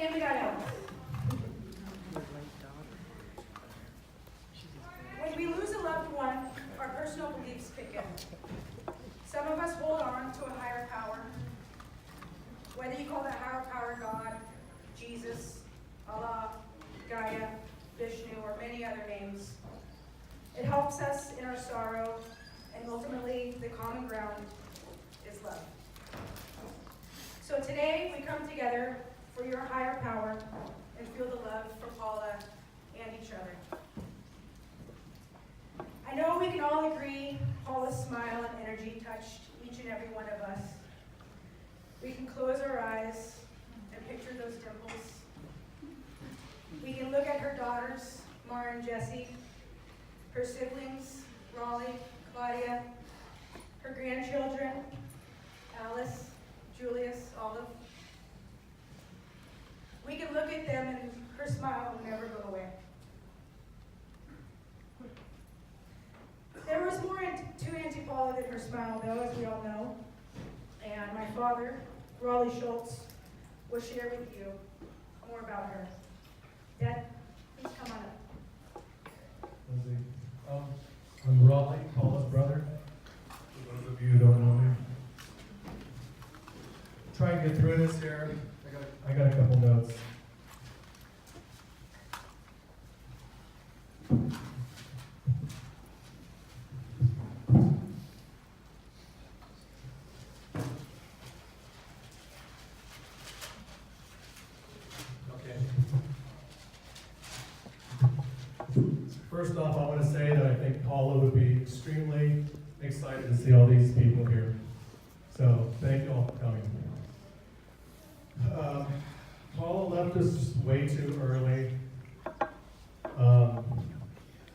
And we got Alice. When we lose a loved one, our personal beliefs kick in. Some of us hold on to a higher power. Whether you call that higher power God, Jesus, Allah, Gaia, Vishnu, or many other names, it helps us in our sorrow, and ultimately the common ground is love. So today we come together for your higher power and feel the love for Paula and each other. I know we can all agree Paula's smile and energy touched each and every one of us. We can close our eyes and picture those dimples. We can look at her daughters, Mara and Jessie, her siblings, Raleigh, Claudia, her grandchildren, Alice, Julius, Olive. We can look at them and her smile will never go away. There was more to Auntie Paula than her smile, though, as we all know. And my father, Raleigh Schultz, will share with you more about her. Dad, please come on up. Lindsay. I'm Raleigh, Paula's brother. For those of you who don't know me. Try and get through this here. I got a couple notes. First off, I want to say that I think Paula would be extremely excited to see all these people here. So thank you all for coming. Paula left us way too early.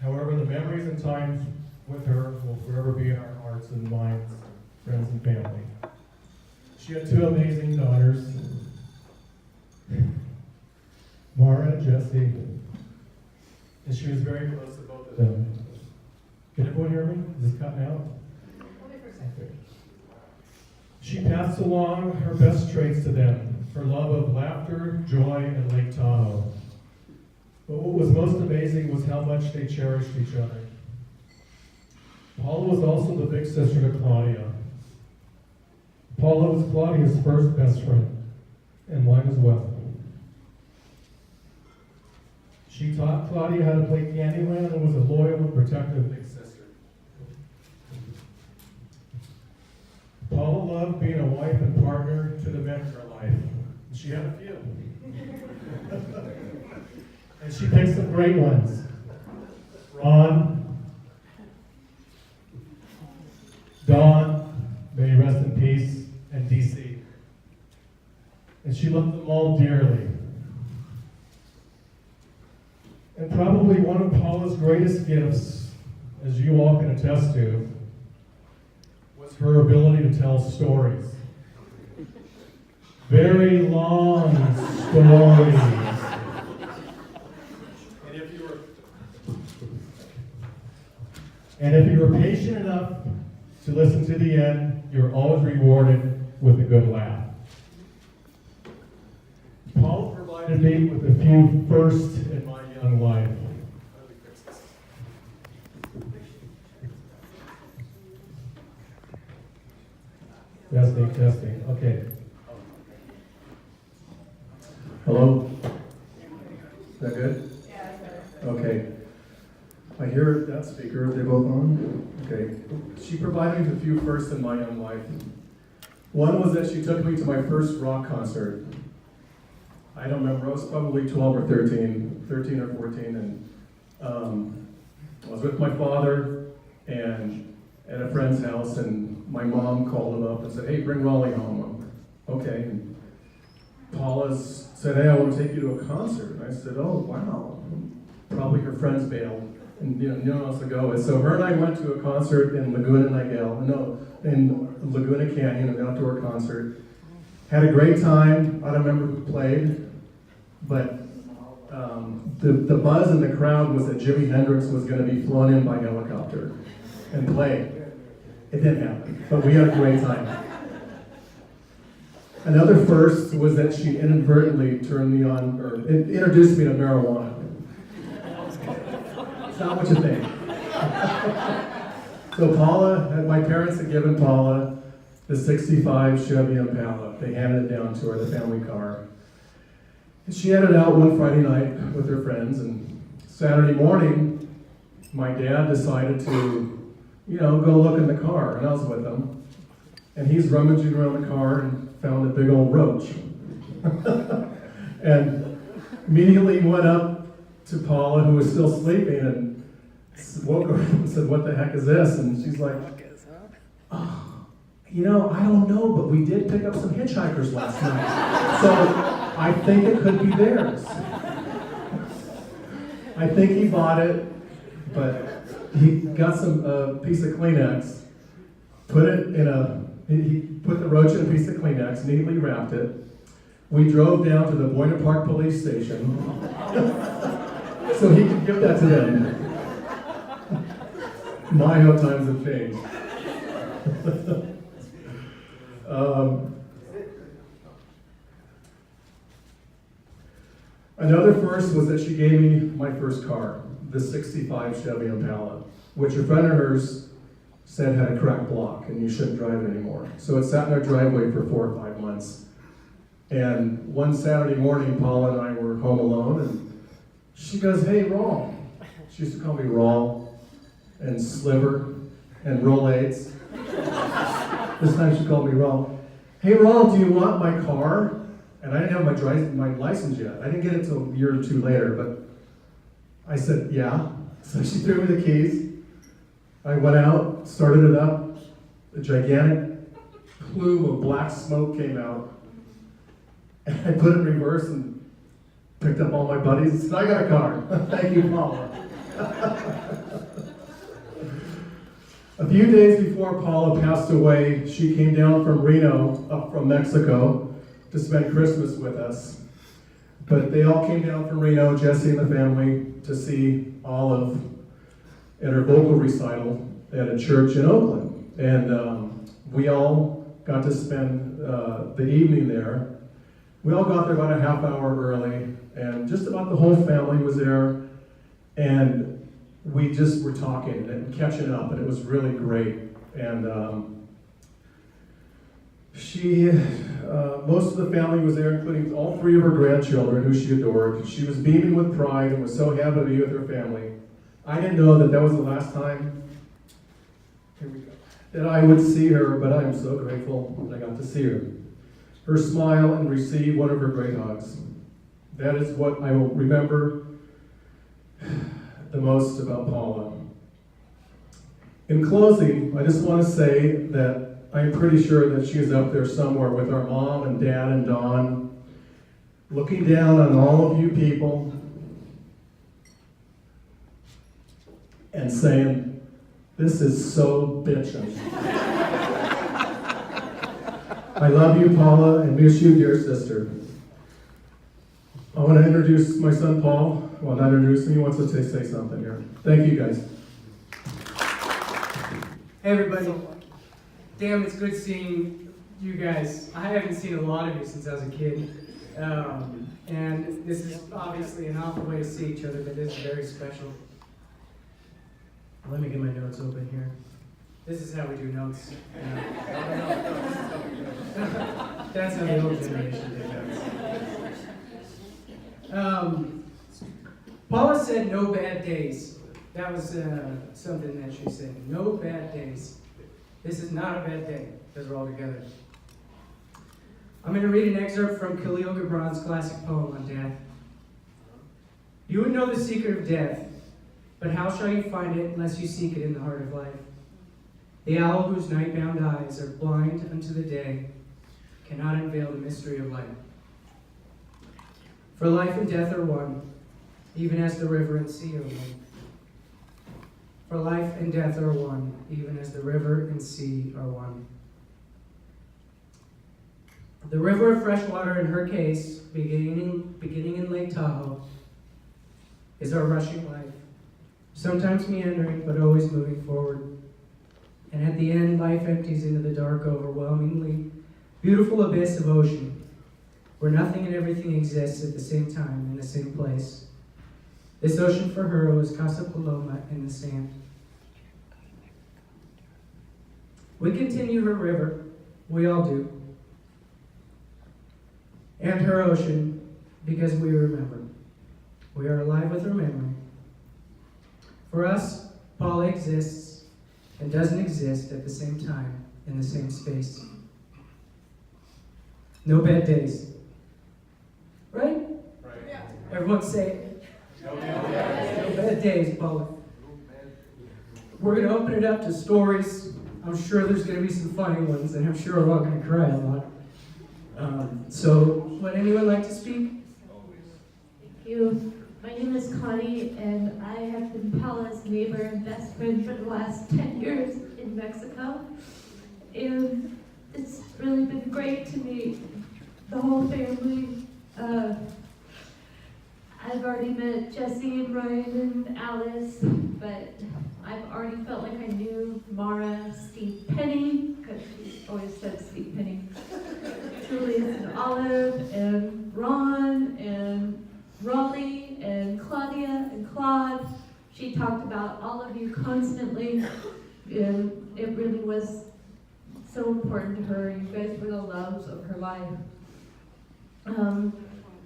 However, the memories and times with her will forever be in our hearts and minds, friends and family. She had two amazing daughters, Mara and Jessie. And she was very close to both of them. Can everyone hear me? Is this cutting out? Okay. She passed along her best traits to them, her love of laughter, joy, and Lake Tahoe. But what was most amazing was how much they cherished each other. Paula was also the big sister to Claudia. Paula was Claudia's first best friend, and mine as well. She taught Claudia how to play Candyland and was a loyal and protective big sister. Paula loved being a wife and partner to the men in her life. She had a few. And she picked some great ones. Ron, Dawn, may he rest in peace, and DC. And she loved them all dearly. And probably one of Paula's greatest gifts, as you all can attest to, was her ability to tell stories. Very long stories. And if you were patient enough to listen to the end, you're always rewarded with a good laugh. Paula provided me with a few firsts in my young life. Testing. Okay. Hello? Is that good? Yeah, that's better. Okay. I hear that speaker. Are they both on? Okay. She provided me with a few firsts in my young life. One was that she took me to my first rock concert. I don't remember, I was probably 12 or 13 or 14, and I was with my father and at a friend's house, and my mom called him up and said, "Hey, bring Raleigh home." Okay. And Paula said, "Hey, I want to take you to a concert." And I said, "Oh, wow." Probably her friends bailed, and no one else to go with. So her and I went to a concert in in Laguna Canyon, an outdoor concert. Had a great time. I don't remember who played, but the buzz in the crowd was that Jimi Hendrix was going to be flown in by helicopter and play. It didn't happen, but we had a great time. Another first was that she inadvertently turned me on, or introduced me to marijuana. It's not what you think. So my parents had given Paula the 65 Chevy Impala. They handed it down to her, the family car. And she headed out one Friday night with her friends, and Saturday morning, my dad decided to, go look in the car, and I was with him. And he's rummaging around the car and found a big old roach. And immediately went up to Paula, who was still sleeping, and woke her up and said, "What the heck is this?" And she's like, "Oh, I don't know, but we did pick up some hitchhikers last night. So I think it could be theirs." I think he bought it, but he got some piece of Kleenex, he put the roach in a piece of Kleenex, neatly wrapped it. We drove down to the Buena Park police station so he could give that to them. My, how times have changed. Another first was that she gave me my first car, the 65 Chevy Impala, which a friend of hers said had a cracked block and you shouldn't drive it anymore. So it sat in our driveway for 4 or 5 months. And one Saturday morning, Paula and I were home alone, and she goes, "Hey, Rawl." She used to call me Rawl and Sliver and Rolades. This time she called me Rawl. "Hey, Rawl, do you want my car?" And I didn't have my license yet. I didn't get it until a year or two later, but I said, "Yeah." So she threw me the keys. I went out, started it up. A gigantic plume of black smoke came out. And I put it in reverse and picked up all my buddies and said, "I got a car." Thank you, Paula. A few days before Paula passed away, she came down from Reno, up from Mexico, to spend Christmas with us. But they all came down from Reno, Jesse and the family, to see Olive at her vocal recital at a church in Oakland. And we all got to spend the evening there. We all got there about a half hour early, and just about the whole family was there. And we just were talking and catching up, and it was really great. And most of the family was there, including all 3 of her grandchildren, who she adored. She was beaming with pride and was so happy to be with her family. I didn't know that was the last time that I would see her, but I am so grateful that I got to see her. Her smile and receive one of her great hugs. That is what I will remember the most about Paula. In closing, I just want to say that I'm pretty sure that she is up there somewhere with our mom and dad and Dawn, looking down on all of you people and saying, "This is so bitchin'." I love you, Paula, and miss you, dear sister. I want to introduce my son, Paul. Well, not introduce him, he wants to say something here. Thank you, guys. Hey, everybody. Damn, it's good seeing you guys. I haven't seen a lot of you since I was a kid. And this is obviously an awful way to see each other, but this is very special. Let me get my notes open here. This is how we do notes. That's how the old generation did notes. Paula said no bad days. That was something that she said. No bad days. This is not a bad day, because we're all together. I'm going to read an excerpt from Khalil Gibran's classic poem on death. "You would know the secret of death, but how shall you find it unless you seek it in the heart of life? The owl whose night-bound eyes are blind unto the day cannot unveil the mystery of life. For life and death are one, even as the river and sea are one. For life and death are one, even as the river and sea are one. The river of fresh water in her case, beginning in Lake Tahoe, is our rushing life, sometimes meandering, but always moving forward. And at the end, life empties into the dark overwhelmingly Beautiful abyss of ocean, where nothing and everything exists at the same time in the same place. This ocean for her was Casa Paloma in the sand. We continue her river, we all do, and her ocean, because we remember. We are alive with her memory. For us, Paula exists and doesn't exist at the same time in the same space. No bad days. Right? Right. Yeah. Everyone say it. No No bad days, Paula. We're going to open it up to stories. I'm sure there's going to be some funny ones, and I'm sure we're all going to cry a lot. So, would anyone like to speak? Thank you. My name is Connie, and I have been Paula's neighbor and best friend for the last 10 years in Mexico. And it's really been great to meet the whole family. I've already met Jesse and Ryan and Alice, but I've already felt like I knew Mara, Steve Penny, because she always said Steve Penny, Julius and Olive, and Ron, and Raleigh, and Claudia, and Claude. She talked about all of you constantly, and it really was so important to her. You guys were the loves of her life.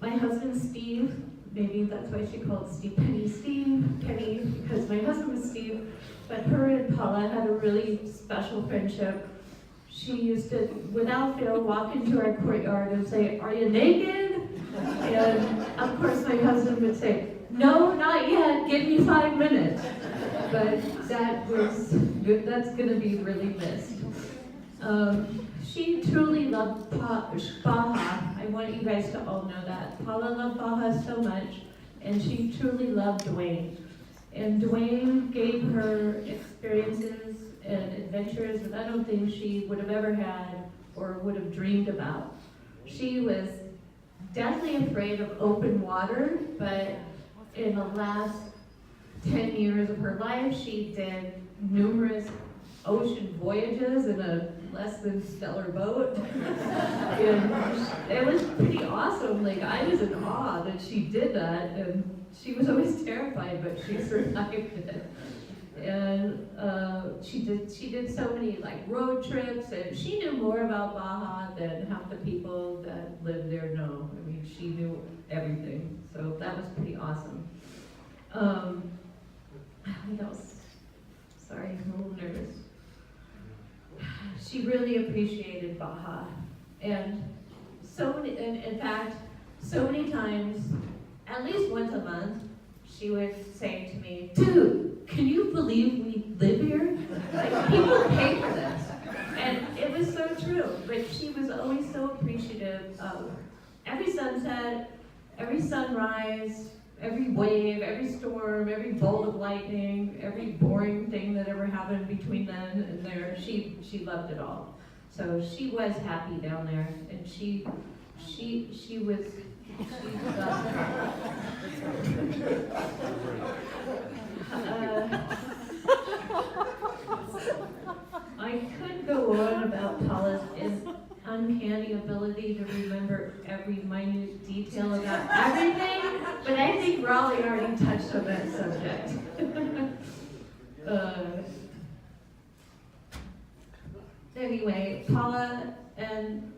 My husband Steve, maybe that's why she called Steve Penny, because my husband was Steve, but her and Paula had a really special friendship. She used to, without fail, walk into our courtyard and say, "Are you naked?" And of course my husband would say, "No, not yet, give me 5 minutes." But that's gonna be really missed. She truly loved Baja. I want you guys to all know that. Paula loved Baja so much, and she truly loved Dwayne. And Dwayne gave her experiences and adventures that I don't think she would have ever had or would have dreamed about. She was deathly afraid of open water, but in the last 10 years of her life, she did numerous ocean voyages in a less than stellar boat. And it was pretty awesome. Like, I was in awe that she did that, and she was always terrified, but she survived it. And she did so many like road trips, and she knew more about Baja than half the people that live there know. I mean, she knew everything, so that was pretty awesome. What else? Sorry, I'm a little nervous. She really appreciated Baja, and in fact, so many times, at least once a month, she would say to me, "Dude, can you believe we live here? Like, people pay for this." And it was so true, but she was always so appreciative of every sunset, every sunrise, every wave, every storm, every bolt of lightning, every boring thing that ever happened between then and there. She loved it all. So she was happy down there, and she was. I could go on about Paula's uncanny ability to remember every minute detail about everything, but I think Raleigh already touched on that subject. Anyway, Paula and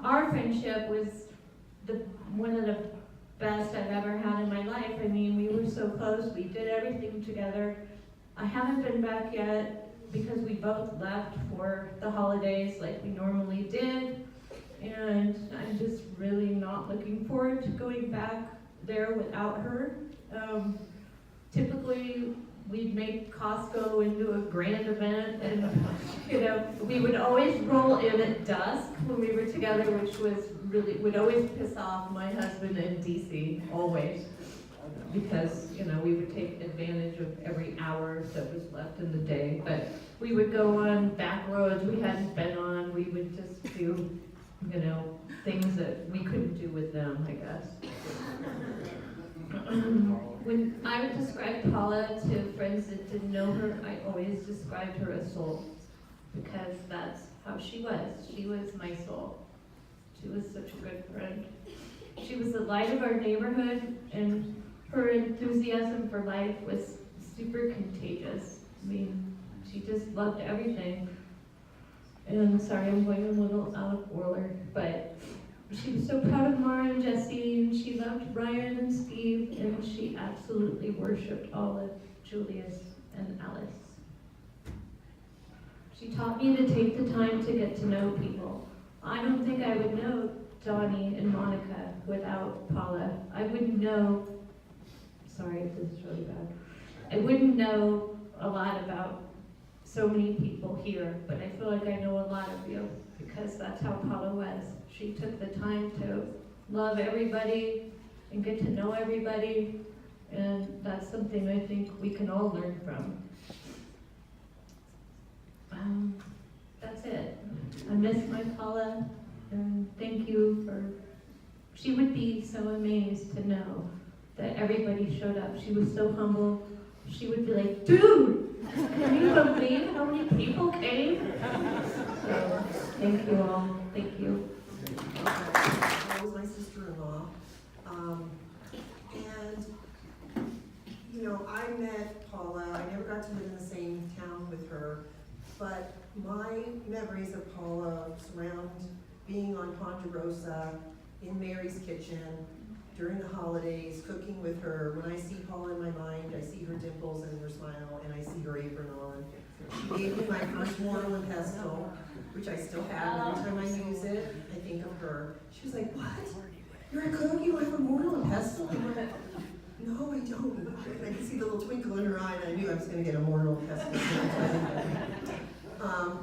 our friendship was one of the best I've ever had in my life. I mean, we were so close, we did everything together. I haven't been back yet because we both left for the holidays like we normally did, and I'm just really not looking forward to going back there without her. Typically, we'd make Costco into a grand event, and we would always roll in at dusk when we were together, which would always piss off my husband in DC, always, because we would take advantage of every hour that was left in the day. But we would go on back roads we hadn't been on. We would just do things that we couldn't do with them, I guess. When I would describe Paula to friends that didn't know her, I always described her as soul, because that's how she was. She was my soul. She was such a good friend. She was the light of our neighborhood, and her enthusiasm for life was super contagious. I mean, she just loved everything. And sorry, I'm going a little out of order, but she was so proud of Mara and Jesse, and she loved Ryan and Steve, and she absolutely worshipped Olive, Julius, and Alice. She taught me to take the time to get to know people. I don't think I would know Donnie and Monica without Paula. I wouldn't know, sorry if this is really bad, I wouldn't know a lot about so many people here, but I feel like I know a lot of you because that's how Paula was. She took the time to love everybody and get to know everybody, and that's something I think we can all learn from. That's it. I miss my Paula, and thank you for, she would be so amazed to know that everybody showed up. She was so humble. She would be like, dude, can you believe how many people came? So, thank you all. Thank you. That was my sister-in-law. And, you know, I met Paula. I never got to live in the same town with her, but my memories of Paula surround being on Ponderosa in Mary's kitchen during the holidays, cooking with her. When I see Paula in my mind, I see her dimples and her smile, and I see her apron on. She gave me my first mortal and pestle, which I still have. Every time I use it, I think of her. She was like, what? You're a cook? You have a mortal and pestle? I'm like, no, I don't. And I could see the little twinkle in her eye, and I knew I was going to get a mortal and pestle.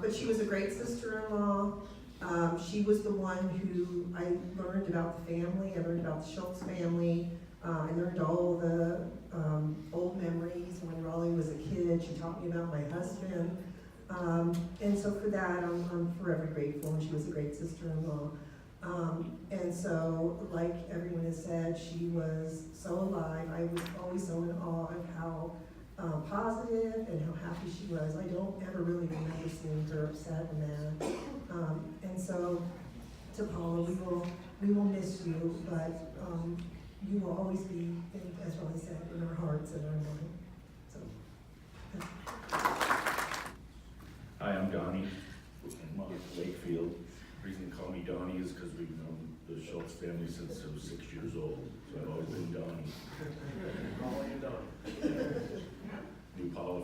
But she was a great sister-in-law. She was the one who I learned about the family. I learned about the Schultz family. I learned all the old memories when Raleigh was a kid. She taught me about my husband. And so for that, I'm forever grateful, and she was a great sister-in-law. And so, like everyone has said, she was so alive. I was always so in awe of how positive and how happy she was. I don't ever really remember seeing her upset and mad. And so, to Paula, we will miss you, but you will always be, as Ronnie said, in our hearts and our mind. So. Hi, I'm Donnie. I'm out of Wakefield. The reason they call me Donnie is because we've known the Schultz family since I was 6 years old. So I've always been Donnie. Knew Paula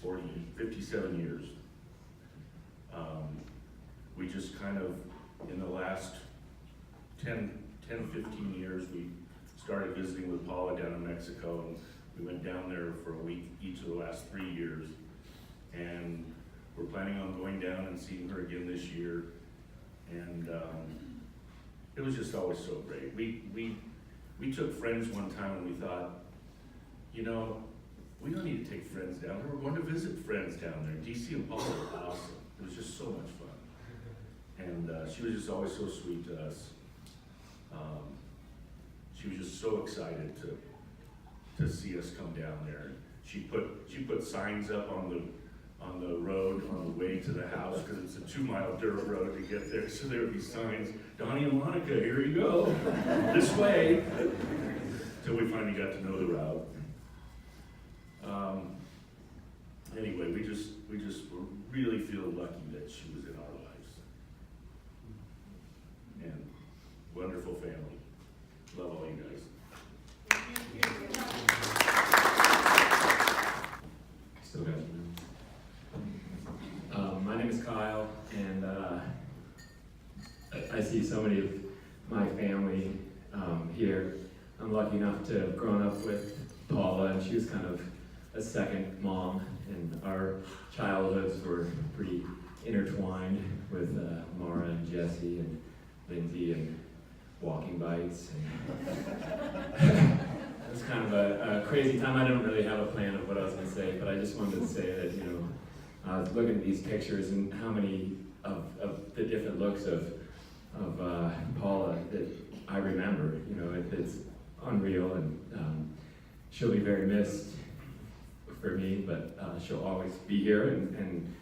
for 57 years. We just kind of, in the last 10, 15 years, we started visiting with Paula down in Mexico, and we went down there for a week each of the last 3 years. And we're planning on going down and seeing her again this year. And it was just always so great. We took friends one time and we thought, you know, we don't need to take friends down there. We're going to visit friends down there. DC and Paula were awesome. It was just so much fun. And she was just always so sweet to us. She was just so excited to see us come down there. She put signs up on the road on the way to the house, because it's a 2-mile dirt road to get there. So there would be signs, Donnie and Monica, here you go, this way. Till we finally got to know the route. Anyway, we just really feel lucky that she was in our lives. And wonderful family. Love all you guys. Still got you. My name is Kyle, and I see so many of my family here. I'm lucky enough to have grown up with Paula, and she was kind of a second mom, and our childhoods were pretty intertwined with Mara and Jesse and Lindsay and walking bikes. And it was kind of a crazy time. I don't really have a plan of what I was going to say, but I just wanted to say that, you know, I was looking at these pictures and how many of the different looks of Paula that I remember. You know, it's unreal, and she'll be very missed for me, but she'll always be here, and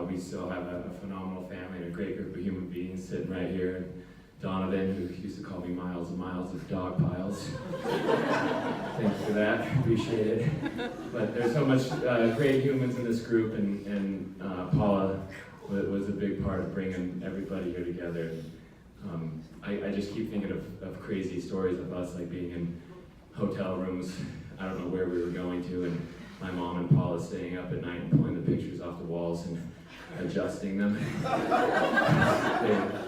we still have a phenomenal family and a great group of human beings sitting right here. And Donovan, who used to call me Miles and Miles of Dog Piles. Thanks for that, appreciate it. But there's so much great humans in this group, and Paula was a big part of bringing everybody here together. I just keep thinking of crazy stories of us, like being in hotel rooms, I don't know where we were going to, and my mom and Paula staying up at night and pulling the pictures off the walls and adjusting them.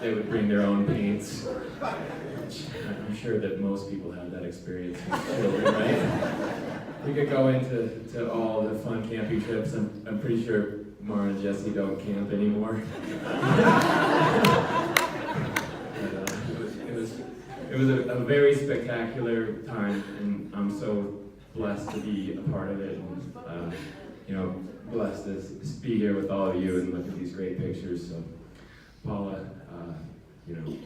They would bring their own paints. I'm sure that most people have that experience with children, right? We could go into all the fun camping trips. I'm pretty sure Mara and Jesse don't camp anymore. It was a very spectacular time, and I'm so blessed to be a part of it, and blessed to be here with all of you and look at these great pictures. So, Paula,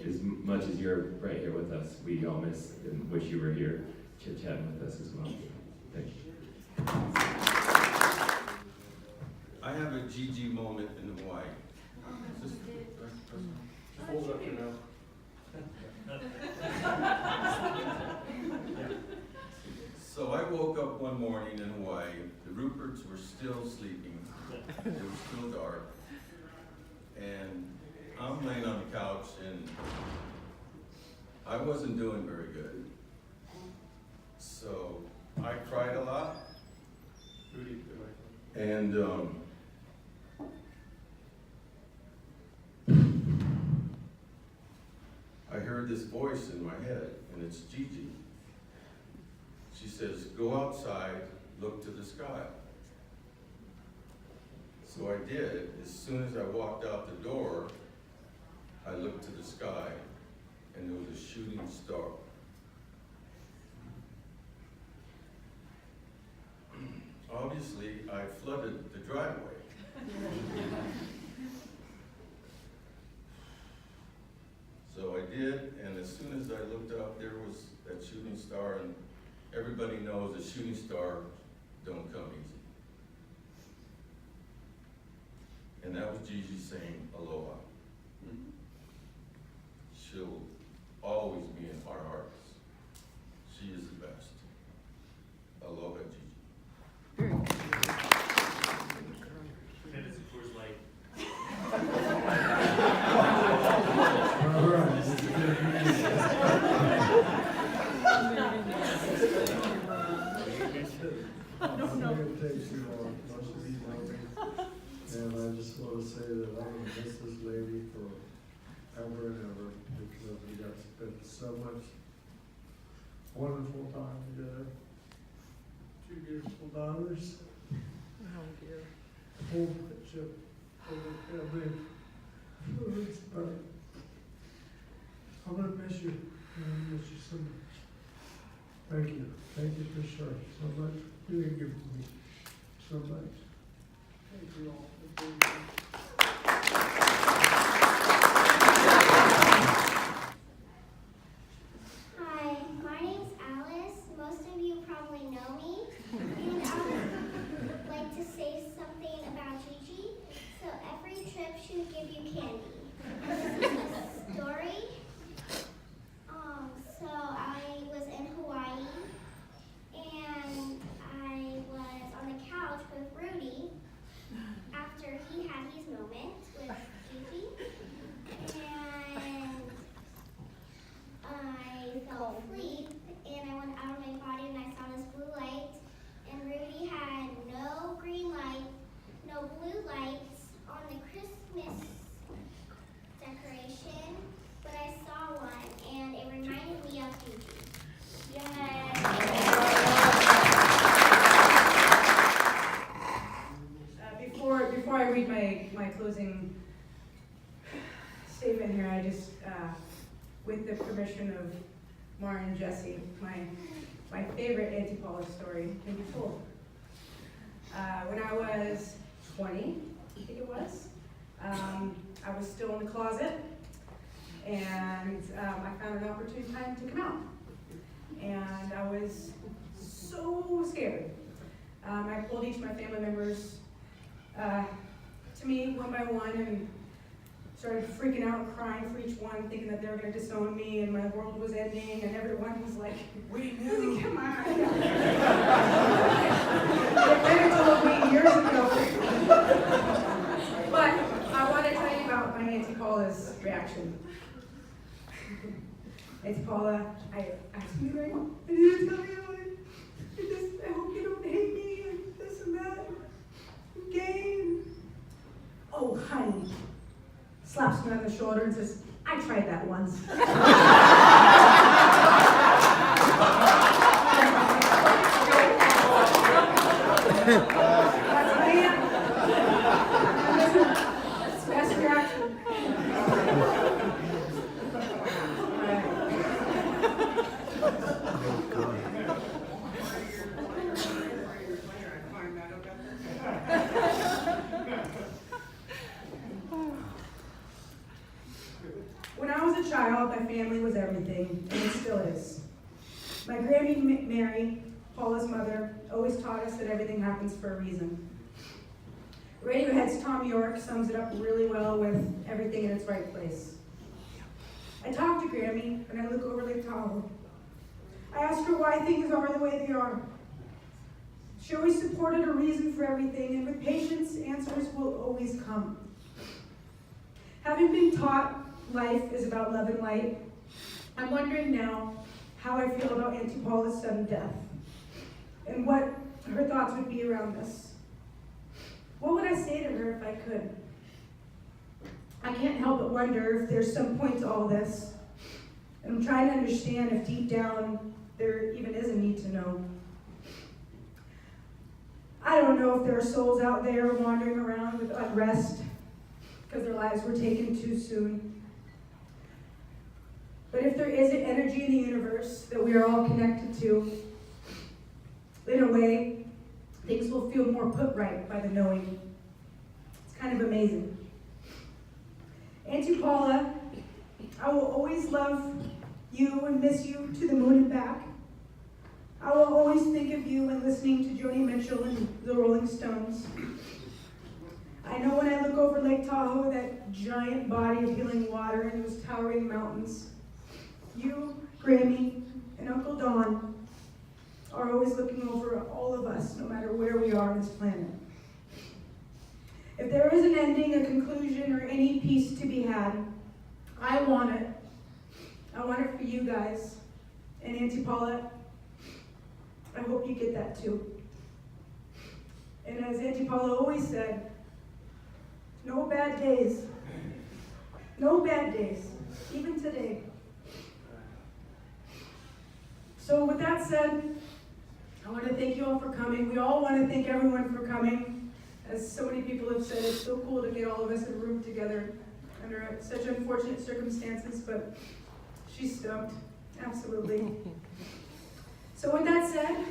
as much as you're right here with us, we all miss and wish you were here chit-chatting with us as well. Thank you. I have a Gigi moment in Hawaii. Hold it up your mouth. So I woke up one morning in Hawaii. The Ruperts were still sleeping. It was still dark. And I'm laying on the couch, and I wasn't doing very good. So I cried a lot. And I heard this voice in my head, and it's Gigi. She says, go outside, look to the sky. So I did. As soon as I walked out the door, I looked to the sky, and there was a shooting star. Obviously, I flooded the driveway. So I did, and as soon as I looked up, there was that shooting star, and everybody knows a shooting star don't come easy. And that was Gigi saying aloha. She'll always be in our hearts. She is the best. Aloha, Gigi. Minutes of Coors Light. All right. I'm not gonna take too long, much of these ladies. And I just want to say that I'm gonna miss this lady forever and ever, because we got to spend so much wonderful time together. 2 beautiful daughters. Oh dear. Whole friendship, whole family. But I'm gonna miss you. I'm gonna miss you so much. Thank you. Thank you for sure. So much. You didn't give me so much. Thank you all. Hi, my name's Alice. Most of you probably know me. And I would like to say something about Gigi. So every trip she would give you candy. This is a story. So I was in Hawaii, and I was on the couch with Rudy after he had his moment with Gigi. And I fell asleep, and I went out of my body, and I saw this blue light, and Rudy had no green light, no blue lights on the Christmas decoration, but I saw one, and it reminded me of Gigi. Before I read my closing statement here, I just, with the permission of Mara and Jesse, my favorite Auntie Paula story can be told. When I was 20, I think it was, I was still in the closet, and I found an opportune time to come out. And I was so scared. I pulled each of my family members to me one by one and started freaking out and crying for each one, thinking that they were going to disown me and my world was ending, and everyone was like, "We knew." Come on. They could have told me years ago. But I want to tell you about my Auntie Paula's reaction. Auntie Paula, I asked me, right? I didn't tell you. I hope you don't hate me and this and that. I'm gay. Oh, honey. Slaps me on the shoulder and says, "I tried that once." That's my aunt. That's best reaction. When I was a child, my family was everything, and it still is. My Granny Mary, Paula's mother, always taught us that everything happens for a reason. Radiohead's Tom York sums it up really well with everything in its right place. I talk to Grammy, and I look over Lake Tahoe. I ask her why things are the way they are. She always supported a reason for everything, and with patience, answers will always come. Having been taught life is about love and light, I'm wondering now how I feel about Auntie Paula's sudden death, and what her thoughts would be around this. What would I say to her if I could? I can't help but wonder if there's some point to all this, and I'm trying to understand if deep down there even is a need to know. I don't know if there are souls out there wandering around with unrest because their lives were taken too soon. But if there is an energy in the universe that we are all connected to, in a way, things will feel more put right by the knowing. It's kind of amazing. Auntie Paula, I will always love you and miss you to the moon and back. I will always think of you when listening to Joni Mitchell and the Rolling Stones. I know when I look over Lake Tahoe, that giant body of healing water and those towering mountains, you, Grammy, and Uncle Don are always looking over all of us, no matter where we are on this planet. If there is an ending, a conclusion, or any peace to be had, I want it. I want it for you guys. And Auntie Paula, I hope you get that too. And as Auntie Paula always said, no bad days. No bad days, even today. So with that said, I want to thank you all for coming. We all want to thank everyone for coming. As so many people have said, it's so cool to get all of us in a room together under such unfortunate circumstances, but she's stoked, absolutely. So with that said,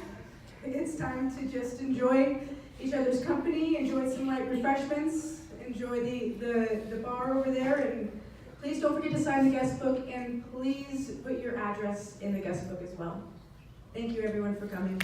it's time to just enjoy each other's company, enjoy some light refreshments, enjoy the bar over there, and please don't forget to sign the guest book, and please put your address in the guest book as well. Thank you everyone for coming.